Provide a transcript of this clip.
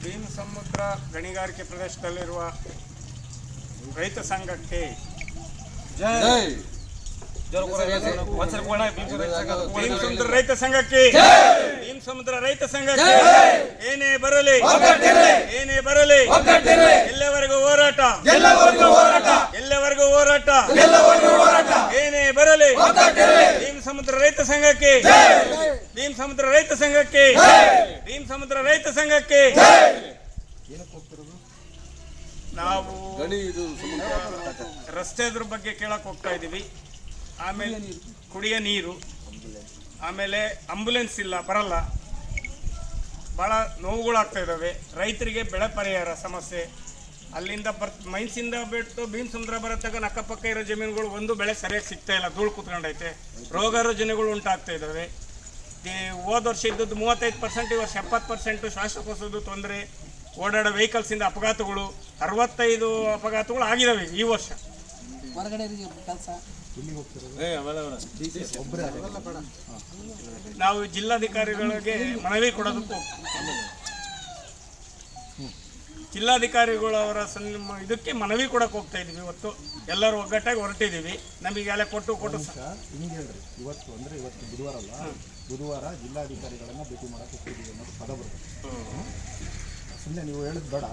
ಭೀಮಸಮುದ್ರ ಗಣಿಗಾರಿಕೆ ಪ್ರದೇಶದಲ್ಲಿರುವ ರೈತ ಸಂಘಕ್ಕೆ ಜೈ. ಭೀಮಸಮುದ್ರ ರೈತ ಸಂಘಕ್ಕೆ ಭೀಮಸಮುದ್ರ ರೈತ ಸಂಘಕ್ಕೆ ಏನೇ ಬರಲಿ ಏನೇ ಬರಲಿ ಎಲ್ಲವರೆಗೂ ಹೋರಾಟ ಎಲ್ಲವರೆಗೂ ಹೋರಾಟ ಏನೇ ಬರಲಿ ಭೀಮಸಮುದ್ರ ರೈತ ಸಂಘಕ್ಕೆ ಭೀಮಸಮುದ್ರ ರೈತ ಸಂಘಕ್ಕೆ ಭೀಮಸಮುದ್ರ ರೈತ ಸಂಘಕ್ಕೆ ನಾವು ರಸ್ತೆ ಬಗ್ಗೆ ಕೇಳಕ್ ಹೋಗ್ತಾ ಇದೀವಿ. ಆಮೇಲೆ ಕುಡಿಯ ನೀರು, ಆಮೇಲೆ ಆಂಬುಲೆನ್ಸ್ ಇಲ್ಲ, ಬರಲ್ಲ. ಭಾಳ ನೋವುಗಳಾಗ್ತಾ ಇದ್ದಾವೆ ರೈತರಿಗೆ. ಬೆಳೆ ಪರಿಹಾರ ಸಮಸ್ಯೆ ಅಲ್ಲಿಂದ ಮೈನ್ಸಿಂದ ಬಿಟ್ಟು ಭೀಮಸಮುದ್ರ ಬರತ್ತಾಗ ಅಕ್ಕಪಕ್ಕ ಇರೋ ಜಮೀನುಗಳು ಒಂದು ಬೆಳೆ ಸರಿಯಾಗಿ ಸಿಗ್ತಾ ಇಲ್ಲ, ಧೂಳು ಕೂತ್ಕೊಂಡೈತೆ. ರೋಗ ರುಜಿನಗಳು ಉಂಟಾಗ್ತಾ ಇದ್ದಾವೆ. ಹೋದ ವರ್ಷ ಇದ್ದದ್ದು 35%, ಈ ವರ್ಷ 70%. ಶ್ವಾಸಕೋಶದ ತೊಂದರೆ, ಓಡಾಡೋ ವೆಹಿಕಲ್ಸಿಂದ ಅಪಘಾತಗಳು 65 ಅಪಘಾತಗಳು ಆಗಿದ್ದಾವೆ ಈ ವರ್ಷ. ನಾವು ಜಿಲ್ಲಾಧಿಕಾರಿಗಳಿಗೆ ಮನವಿ ಕೊಡೋದಕ್ಕೂ ಜಿಲ್ಲಾಧಿಕಾರಿಗಳವರ ಇದಕ್ಕೆ ಮನವಿ ಕೊಡಕ್ಕೆ ಹೋಗ್ತಾ ಇದೀವಿ. ಇವತ್ತು ಎಲ್ಲರೂ ಒಗ್ಗಟ್ಟಾಗಿ ಹೊರಟಿದ್ದೀವಿ. ನಮಗೆ ಎಲ್ಲ ಕೊಟ್ಟು ಹಿಂಗೆ ಹೇಳ್ರಿ, ಇವತ್ತು ಬುಧವಾರ ಅಲ್ಲ, ಬುಧವಾರ ಜಿಲ್ಲಾಧಿಕಾರಿಗಳನ್ನ ಭೇಟಿ ಮಾಡಕ್ಕೆ ಹೋಗ್ತಿದ್ದೀವಿ ಅನ್ನೋದು ಪದ ಬರುತ್ತೆ. ಸುಮ್ಮನೆ ನೀವು ಹೇಳಿದ್ ಬೇಡ.